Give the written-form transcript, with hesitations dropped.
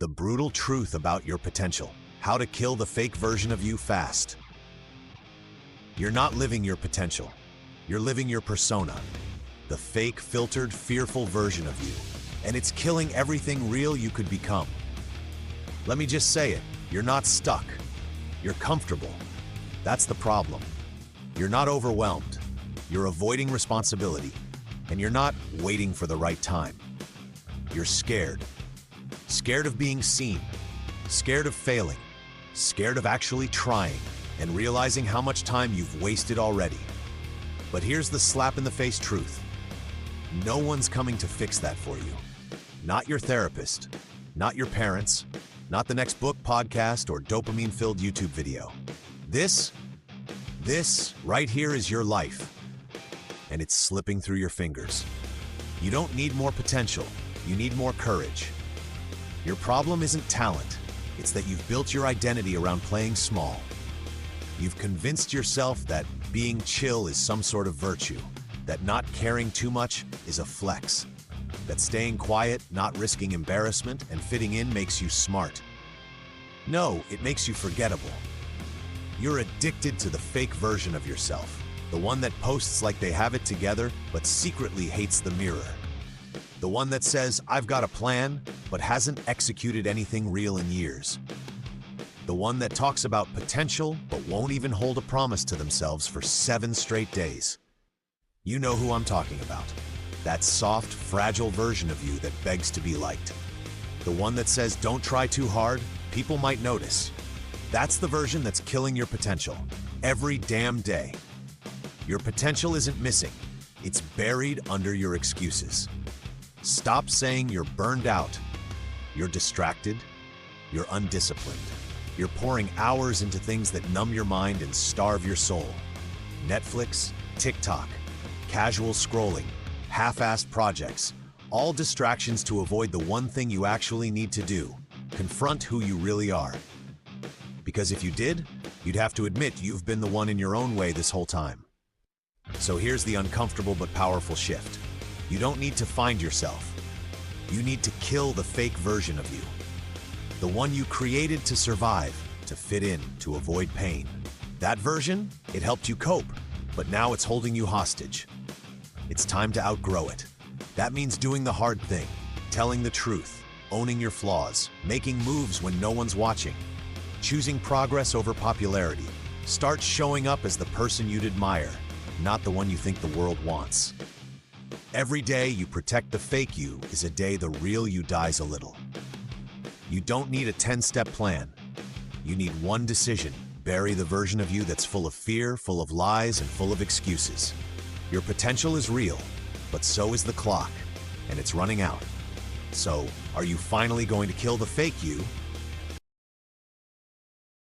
The brutal truth about your potential. How to kill the fake version of you fast. You're not living your potential. You're living your persona. The fake, filtered, fearful version of you. And it's killing everything real you could become. Let me just say it. You're not stuck. You're comfortable. That's the problem. You're not overwhelmed. You're avoiding responsibility. And you're not waiting for the right time. You're scared. Scared of being seen. Scared of failing. Scared of actually trying and realizing how much time you've wasted already. But here's the slap-in-the-face truth. No one's coming to fix that for you. Not your therapist, not your parents, not the next book, podcast, or dopamine-filled YouTube video. This right here is your life, and it's slipping through your fingers. You don't need more potential, you need more courage. Your problem isn't talent, it's that you've built your identity around playing small. You've convinced yourself that being chill is some sort of virtue, that not caring too much is a flex, that staying quiet, not risking embarrassment, and fitting in makes you smart. No, it makes you forgettable. You're addicted to the fake version of yourself, the one that posts like they have it together, but secretly hates the mirror. The one that says, "I've got a plan," but hasn't executed anything real in years. The one that talks about potential, but won't even hold a promise to themselves for 7 straight days. You know who I'm talking about. That soft, fragile version of you that begs to be liked. The one that says, "Don't try too hard, people might notice." That's the version that's killing your potential, every damn day. Your potential isn't missing, it's buried under your excuses. Stop saying you're burned out, you're distracted, you're undisciplined. You're pouring hours into things that numb your mind and starve your soul. Netflix, TikTok, casual scrolling, half-assed projects, all distractions to avoid the one thing you actually need to do, confront who you really are. Because if you did, you'd have to admit you've been the one in your own way this whole time. So here's the uncomfortable but powerful shift. You don't need to find yourself. You need to kill the fake version of you. The one you created to survive, to fit in, to avoid pain. That version, it helped you cope, but now it's holding you hostage. It's time to outgrow it. That means doing the hard thing, telling the truth, owning your flaws, making moves when no one's watching, choosing progress over popularity. Start showing up as the person you'd admire, not the one you think the world wants. Every day you protect the fake you is a day the real you dies a little. You don't need a 10-step plan. You need one decision. Bury the version of you that's full of fear, full of lies, and full of excuses. Your potential is real, but so is the clock, and it's running out. So, are you finally going to kill the fake you